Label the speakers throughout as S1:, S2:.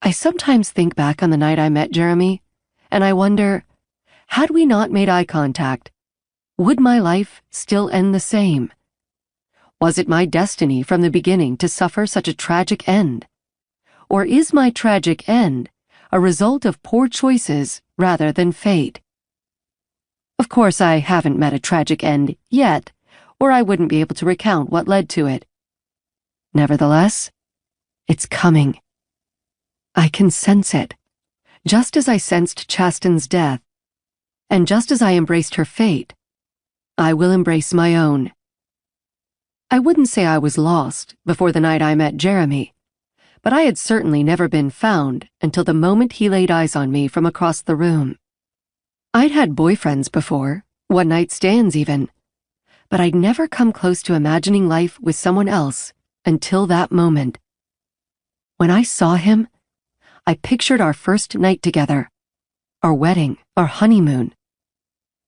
S1: I sometimes think back on the night I met Jeremy, and I wonder, had we not made eye contact, would my life still end the same? Was it my destiny from the beginning to suffer such a tragic end? Or is my tragic end a result of poor choices rather than fate? Of course, I haven't met a tragic end yet, or I wouldn't be able to recount what led to it. Nevertheless, it's coming. I can sense it, just as I sensed Chasten's death, and just as I embraced her fate, I will embrace my own. I wouldn't say I was lost before the night I met Jeremy, but I had certainly never been found until the moment he laid eyes on me from across the room. I'd had boyfriends before, one-night stands even, but I'd never come close to imagining life with someone else until that moment. When I saw him, I pictured our first night together, our wedding, our honeymoon,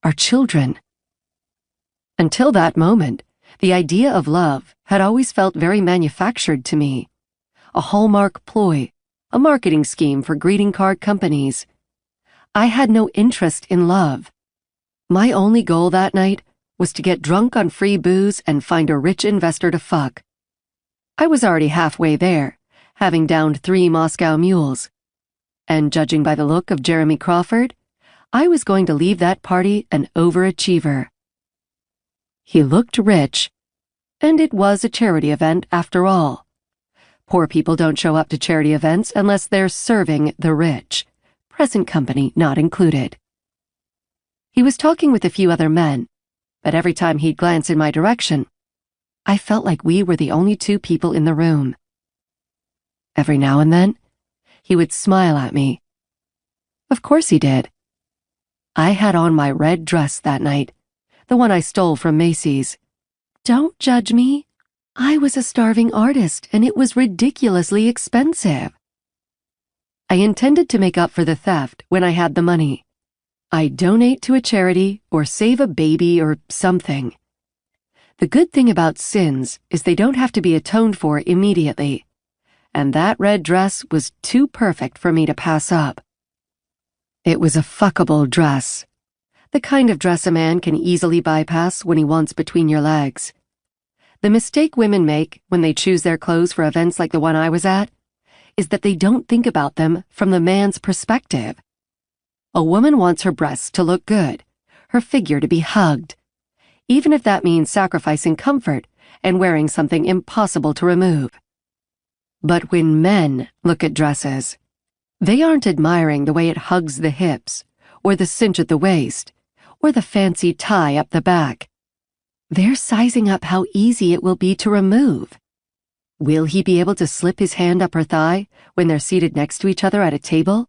S1: our children. Until that moment, the idea of love had always felt very manufactured to me, a hallmark ploy, a marketing scheme for greeting card companies. I had no interest in love. My only goal that night was to get drunk on free booze and find a rich investor to fuck. I was already halfway there, having downed 3 Moscow mules. And judging by the look of Jeremy Crawford, I was going to leave that party an overachiever. He looked rich, and it was a charity event after all. Poor people don't show up to charity events unless they're serving the rich, present company not included. He was talking with a few other men, but every time he'd glance in my direction, I felt like we were the only 2 people in the room. Every now and then, he would smile at me. Of course he did. I had on my red dress that night, the one I stole from Macy's. Don't judge me. I was a starving artist, and it was ridiculously expensive. I intended to make up for the theft when I had the money. I'd donate to a charity or save a baby or something. The good thing about sins is they don't have to be atoned for immediately, and that red dress was too perfect for me to pass up. It was a fuckable dress, the kind of dress a man can easily bypass when he wants between your legs. The mistake women make when they choose their clothes for events like the one I was at is that they don't think about them from the man's perspective. A woman wants her breasts to look good, her figure to be hugged, even if that means sacrificing comfort and wearing something impossible to remove. But when men look at dresses, they aren't admiring the way it hugs the hips, or the cinch at the waist, or the fancy tie up the back. They're sizing up how easy it will be to remove. Will he be able to slip his hand up her thigh when they're seated next to each other at a table?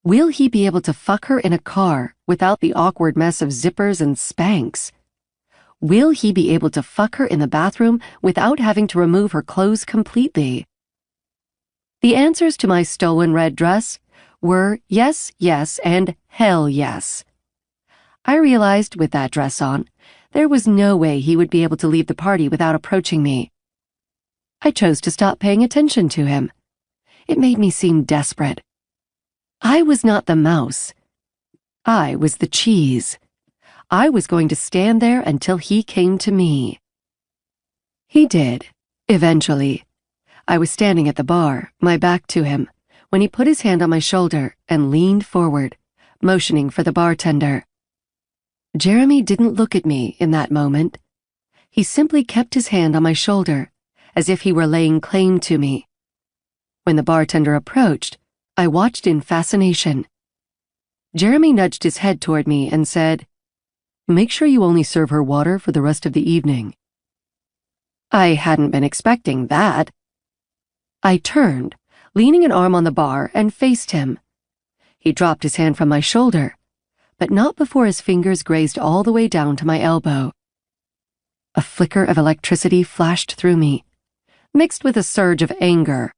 S1: Will he be able to fuck her in a car without the awkward mess of zippers and Spanx? Will he be able to fuck her in the bathroom without having to remove her clothes completely? The answers to my stolen red dress were yes, yes, and hell yes. I realized with that dress on, there was no way he would be able to leave the party without approaching me. I chose to stop paying attention to him. It made me seem desperate. I was not the mouse. I was the cheese. I was going to stand there until he came to me. He did, eventually. I was standing at the bar, my back to him, when he put his hand on my shoulder and leaned forward, motioning for the bartender. Jeremy didn't look at me in that moment. He simply kept his hand on my shoulder, as if he were laying claim to me. When the bartender approached, I watched in fascination. Jeremy nudged his head toward me and said, "Make sure you only serve her water for the rest of the evening." I hadn't been expecting that. I turned, leaning an arm on the bar, and faced him. He dropped his hand from my shoulder, but not before his fingers grazed all the way down to my elbow. A flicker of electricity flashed through me, mixed with a surge of anger.